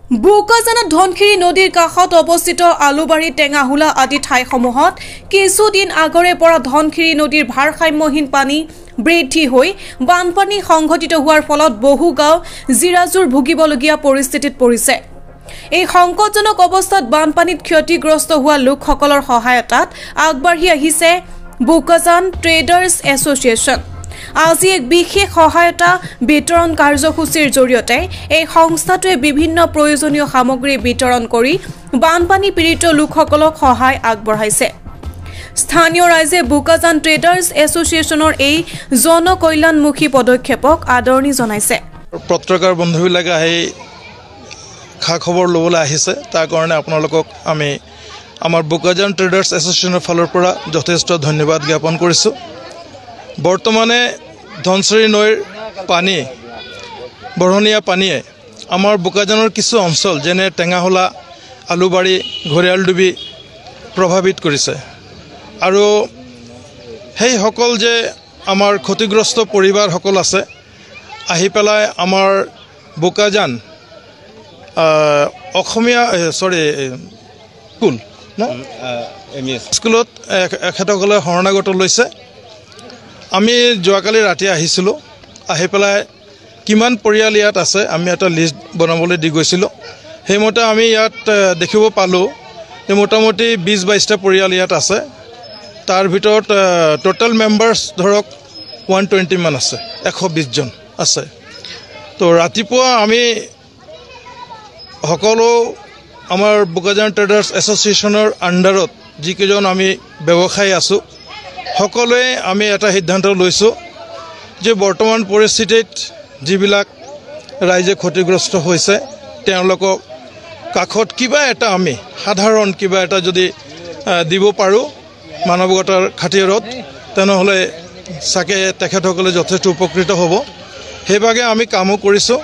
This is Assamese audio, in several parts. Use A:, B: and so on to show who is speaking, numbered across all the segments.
A: বোকাজানা ধনশিৰি নদীৰ কাষত অৱস্থিত আলুবাৰী টেঙাহুলা আদি ঠাইসমূহত কিছুদিন আগৰে পৰা ধনশিৰি নদীৰ ভাৰসাম্যহীন পানী বৃদ্ধি হৈ বানপানী সংঘটিত হোৱাৰ ফলত বহু গাঁও জিৰাজুৰ ভুগিবলগীয়া পৰিস্থিতিত পৰিছে। এই সংকটজনক অৱস্থাত বানপানীত ক্ষতিগ্ৰস্ত হোৱা লোকসকলৰ সহায়তাত আগবাঢ়ি আহিছে বোকাজান ট্ৰেডাৰ্ছ এছ'চিয়েশ্যন। আজি এক বিশেষ সহায়তা বিতৰণ কাৰ্যসূচীৰ জৰিয়তে এই সংস্থাটোৱে বিভিন্ন প্ৰয়োজনীয় সামগ্ৰী বিতৰণ কৰি বানপানী পীড়িত লোকসকলক সহায় আগবঢ়াইছে। স্থানীয় ৰাইজে বোকাজান ট্ৰেডাৰ্ছ এছ'চিয়েশ্যনৰ এই জনকল্যাণমুখী পদক্ষেপক আদৰণি জনাইছে।
B: পত্ৰকাৰ বন্ধুবিলাকে আহি খা খবৰ ল'বলৈ আহিছে, তাৰ কাৰণে আপোনালোকক আমি আমাৰ বোকাজান ট্ৰেডাৰ্ছ এছ'চিয়েশ্যনৰ ফালৰ পৰা যথেষ্ট ধন্যবাদ জ্ঞাপন কৰিছোঁ। বৰ্তমানে ধনশিৰি নৈৰ পানী বঢ়নীয়া পানীয়ে আমাৰ বোকাজানৰ কিছু অঞ্চল যেনে টেঙাহুলা, আলুবাৰী, ঘৰিয়ালডুবি প্ৰভাৱিত কৰিছে। আৰু সেইসকল যে আমাৰ ক্ষতিগ্ৰস্ত পৰিবাৰসকল আছে আহি পেলাই আমাৰ বোকাজান অসমীয়া স্কুল স্কুলত এখেতসকলে শৰণাগত লৈছে। আমি যোৱাকালি ৰাতি আহিছিলোঁ, আহি পেলাই কিমান পৰিয়াল ইয়াত আছে আমি এটা লিষ্ট বনাবলৈ দি গৈছিলোঁ। সেইমতে আমি ইয়াত দেখিব পালোঁ যে মোটামুটি 20-22টা পৰিয়াল ইয়াত আছে। তাৰ ভিতৰত টোটেল মেম্বাৰ্ছ ধৰক 120 মান আছে, 120 জন আছে। তো ৰাতিপুৱা আমি সকলো আমাৰ বোকাজান ট্ৰেডাৰ্ছ এছ'চিয়েশ্যনৰ আণ্ডাৰত যিকেইজন আমি ব্যৱসায়ী আছোঁ সকলোৱে আমি এটা সিদ্ধান্ত লৈছোঁ যে বৰ্তমান পৰিস্থিতিত যিবিলাক ৰাইজে ক্ষতিগ্ৰস্ত হৈছে তেওঁলোকক কাষত কিবা এটা আমি সাধাৰণ কিবা এটা যদি দিব পাৰোঁ মানৱতাৰ খাতিৰত, তেনেহ'লে চাগে তেখেতসকলে যথেষ্ট উপকৃত হ'ব। সেইভাগে আমি কামো কৰিছোঁ।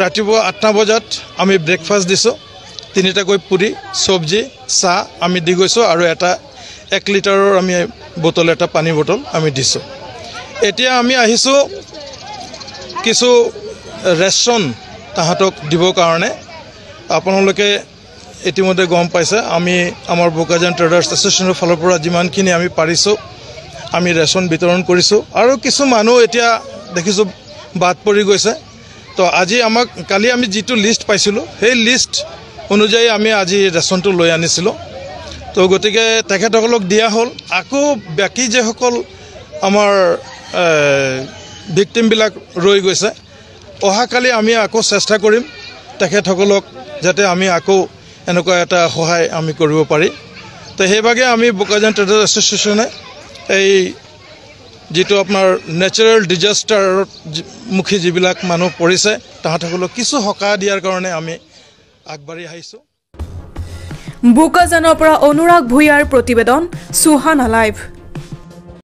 B: ৰাতিপুৱা 8টা বজাত আমি ব্ৰেকফাষ্ট দিছোঁ, 3টাকৈ পুৰি, চব্জি, চাহ আমি দি গৈছোঁ আৰু 1 লিটাৰৰ আমি বটল, এটা পানী বটল আমি দিছোঁ। এতিয়া আমি আহিছোঁ কিছু ৰেচন তাহাঁতক দিবৰ কাৰণে। আপোনালোকে ইতিমধ্যে গম পাইছে আমি আমাৰ বোকাজান ট্ৰেডাৰ্ছ এছ'চিয়েশ্যনৰ ফালৰ পৰা যিমানখিনি আমি পাৰিছোঁ আমি ৰেচন বিতৰণ কৰিছোঁ। আৰু কিছু মানুহ এতিয়া দেখিছোঁ বাদ পৰি গৈছে। তো আজি কালি আমি যিটো লিষ্ট পাইছিলোঁ সেই লিষ্ট অনুযায়ী আমি আজি ৰেচনটো লৈ আনিছিলোঁ। তো গতিকে তেখেতসকলক দিয়া হ'ল। আকৌ বাকী যিসকল আমাৰ ভিক্টিমবিলাক ৰৈ গৈছে, অহাকালি আমি আকৌ চেষ্টা কৰিম তেখেতসকলক যাতে আমি আকৌ এনেকুৱা এটা সহায় আমি কৰিব পাৰি। তো সেইভাগে আমি বোকাজান ট্ৰেডাৰ্ছ এছ'চিয়েশ্যনে এই যিটো আপোনাৰ নেচাৰেল ডিজাষ্টাৰত মুখী যিবিলাক মানুহ পৰিছে তাহাঁতসকলক কিছু সকাহ দিয়াৰ কাৰণে আমি আগবাঢ়ি আহিছোঁ।
A: বোকাজানৰ পৰা অনুৰাগ ভূঞাৰ প্ৰতিবেদন, সুহানা লাইভ।